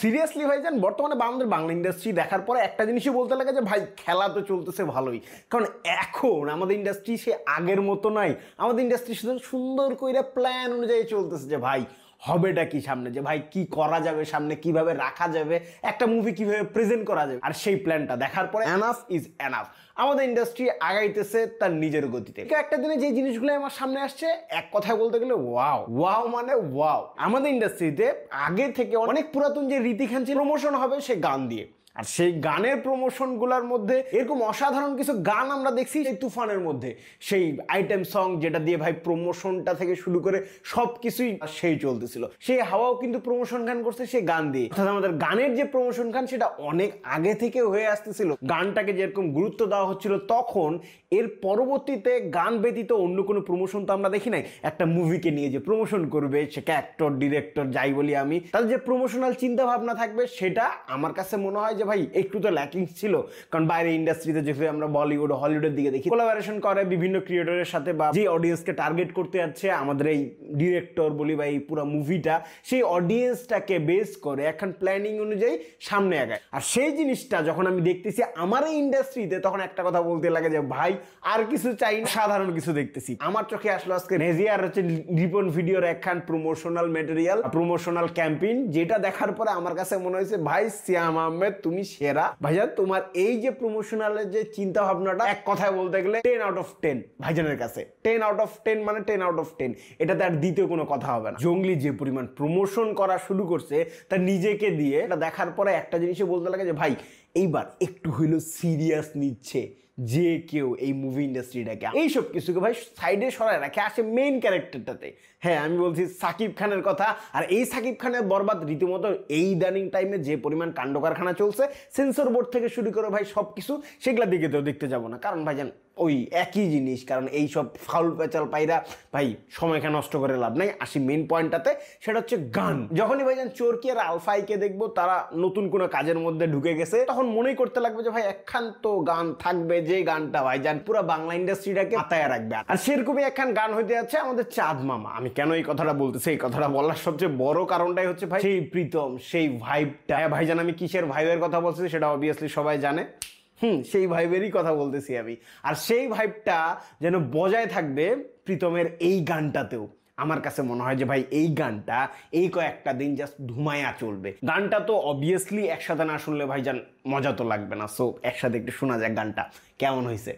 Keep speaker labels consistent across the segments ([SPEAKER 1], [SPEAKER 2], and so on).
[SPEAKER 1] Seriously ভাইজান বর্তমানে আমাদের বাংলা ইন্ডাস্ট্রি দেখার পরে একটা জিনিসই বলতে লাগে যে ভাই খেলা তো চলতেছে ভালোই, কারণ এখন আমাদের ইন্ডাস্ট্রি সে আগের মতো নাই। আমাদের ইন্ডাস্ট্রি শুধু সুন্দর করে প্ল্যান অনুযায়ী চলতেছে যে ভাই হবেটা কি সামনে, যে ভাই কি করা যাবে সামনে, কিভাবে রাখা যাবে একটা মুভি, কিভাবে প্রেজেন্ট করা যাবে। আর সেই প্ল্যানটা দেখার পরে এনাফ ইজ এনাফ, আমাদের ইন্ডাস্ট্রি আগাইতেছে তার নিজের গতিতে। একটা দিনে যে জিনিসগুলো আমার সামনে আসছে, এক কথায় বলতে গেলে ওয়াও ওয়াও মানে ওয়াও। আমাদের ইন্ডাস্ট্রিতে আগে থেকে অনেক পুরাতন যে রীতিখান ছিল, প্রমোশন হবে সে গান দিয়ে, আর সেই গানের প্রমোশনগুলোর মধ্যে এরকম অসাধারণ কিছু গান আমরা দেখছি এই তুফানের মধ্যে। সেই আইটেম সং যেটা দিয়ে ভাই প্রমোশনটা থেকে শুরু করে সব কিছুই সেই চলতেছিল। সেই হাওয়াও কিন্তু প্রমোশন গান করছে সেই গান দিয়ে। অর্থাৎ আমাদের গানের যে প্রমোশন গান সেটা অনেক আগে থেকে হয়ে আসতেছিল। গানটাকে যেরকম গুরুত্ব দেওয়া হচ্ছিল তখন, এর পরবর্তীতে গান ব্যতীত অন্য কোনো প্রমোশন তো আমরা দেখি নাই। একটা মুভিকে নিয়ে যে প্রমোশন করবে, সেটা অ্যাক্টর ডিরেক্টর যাই বলি আমি, তাদের যে প্রমোশনাল চিন্তা ভাবনা থাকবে সেটা আমার কাছে মনে হয় যে ভাই একটু তো ল্যাকিং ছিল। কারণ বাইরে ইন্ডাস্ট্রিতে যেভাবে আমরা বলিউড হলিউডের দিকে দেখি, কোলাবোরেশন করে বিভিন্ন ক্রিয়েটরের সাথে, বা যে অডিয়েন্সকে টার্গেট করতে যাচ্ছে আমাদের এই ডিরেক্টর বলি বা এই পুরো মুভিটা, সেই অডিয়েন্সটাকে বেস করে এখন প্ল্যানিং অনুযায়ী সামনে আগায়। আর সেই জিনিসটা যখন আমি দেখতেছি আমার এই ইন্ডাস্ট্রিতে, তখন একটা কথা বলতে লাগে যে ভাই আর কিছু চাই না, সাধারণ কিছু দেখতেছি। আমার চোখে আসলো আজকে রেজিয়ার হচ্ছে রিপন ভিডিওর একখান প্রমোশনাল ম্যাটেরিয়াল, প্রমোশনাল ক্যাম্পেইন, যেটা দেখার পরে আমার কাছে মনে হয়েছে ভাই সিয়াম আহমেদ তুমি সেরা ভাইজান। তোমার এই যে প্রমোশনালের যে চিন্তা ভাবনাটা, এক কথায় বলতে গেলে 10 আউট অফ 10 ভাইজানের কাছে। 10 আউট অফ 10 মানে 10 আউট অফ 10, এটাতে আর দ্বিতীয় কোনো কথা হবে না। জঙ্গলি যে পরিমাণ প্রমোশন করা শুরু করছে তার নিজেকে দিয়ে, এটা দেখার পরে একটা জিনিসই বলতে লাগে যে ভাই এইবার একটু হইলেও সিরিয়াস নিচ্ছে যে কেউ এই মুভি ইন্ডাস্ট্রিটাকে। এইসব কিছুকে ভাই সাইডে সরায় রাখে, আসে মেইন ক্যারেক্টারটাতে। হ্যাঁ, আমি বলছি সাকিব খানের কথা। আর এই সাকিব খানের বরবাদ রীতিমতো এই ইদানিং টাইমে যে পরিমাণ কাণ্ড কারখানা চলছে, সেন্সর বোর্ড থেকে শুরু করে ভাই সব কিছু, সেগুলা দিকে তো দেখতে যাবো না, কারণ ভাইজান ওই একই জিনিস। কারণ এই সব ফাউল পেঁচাল পাইরা ভাই সময়কে নষ্ট করে লাভ নাই। আসি মেইন পয়েন্টটাতে, সেটা হচ্ছে গান। যখনই ভাইজান চোরকি আর আলফাইকে দেখবো তারা নতুন কোনো কাজের মধ্যে ঢুকে গেছে, তখন মনেই করতে লাগবে যে ভাই একখান তো গান থাকবে, যে গানটা ভাইজান পুরো বাংলা ইন্ডাস্ট্রিটাকে মাথায় রাখবে। আর সেরকমই একখান গান হইতে যাচ্ছে আমাদের চাঁদ মামা। আমি কেন এই কথাটা বলতেছি, এই কথাটা বলার সবচেয়ে বড় কারণটাই হচ্ছে ভাই সেই প্রীতম, সেই ভাইবটা। ভাইজান আমি কিসের ভাইবের কথা বলছি সেটা অবভিয়াসলি সবাই জানে। সেই ভাইবেরই কথা বলতেছি আমি। আর সেই ভাইবটা যেন বজায় থাকবে প্রীতমের এই গানটাতেও। আমার কাছে মনে হয় যে ভাই এই গানটা এই কয়েকটা দিন জাস্ট ধুমায়া চলবে। গানটা তো অবভিয়াসলি একসাথে না শুনলে ভাইজান মজা তো লাগবে না। সো একসাথে একটু শোনা যাক গানটা কেমন হয়েছে।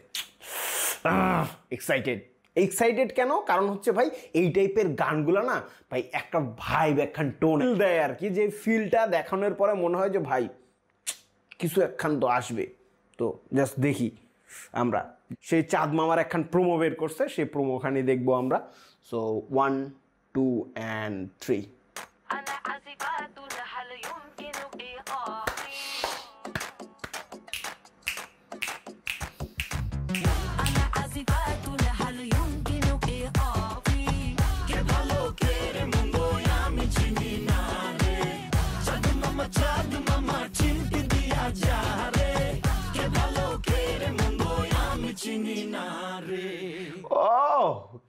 [SPEAKER 1] এক্সাইটেড কেন? কারণ হচ্ছে ভাই এই টাইপের গানগুলো না ভাই একটা ভাইব, একখান টোন দেয় আর কি, যে ফিলটা দেখানোর পরে মনে হয় যে ভাই কিছু একখান তো আসবে। তো জাস্ট দেখি আমরা। সেই চাঁদ মামার একখান প্রোমো বের করছে, সেই প্রোমোখানি দেখবো আমরা। So 1 2 and 3।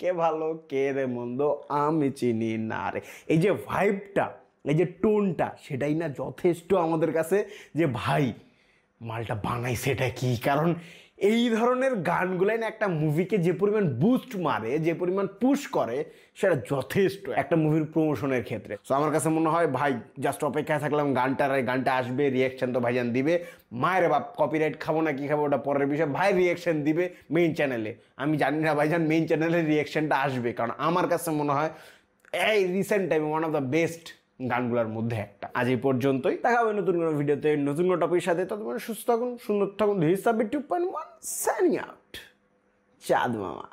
[SPEAKER 1] কে ভালো কে রে মন্দ আমি চিনি না রে। এই যে ভাইবটা, এই যে টোনটা, সেটাই না যথেষ্ট আমাদের কাছে যে ভাই মালটা বানাইছে এটা কি। কারণ এই ধরনের গানগুলাই না একটা মুভিকে যে পরিমাণ বুস্ট মারে, যে পরিমাণ পুশ করে, সেটা যথেষ্ট একটা মুভির প্রমোশনের ক্ষেত্রে। সো আমার কাছে মনে হয় ভাই জাস্ট অপেক্ষায় থাকলাম গানটা আসবে, রিয়াকশন তো ভাইজান দিবে। মায়ের বাপ কপিরাইট খাবো না কি খাবো ওটা পরের বিষয়, ভাই রিয়াকশন দিবে মেইন চ্যানেলে। আমি জানি না ভাইজান মেইন চ্যানেলের রিয়াকশনটা আসবে, কারণ আমার কাছে মনে হয় এই রিসেন্ট টাইমে ওয়ান অফ দ্য বেস্ট গানগুলোর মধ্যে একটা। আজ এই পর্যন্তই, দেখা হবে নতুন কোনো ভিডিওতে নতুন কোনো টপিকের সাথে। ততক্ষণ সুস্থ থাকুন, সুন্দর থাকুন। This is Sabbir 2.1 signing out. চাঁদ মামা।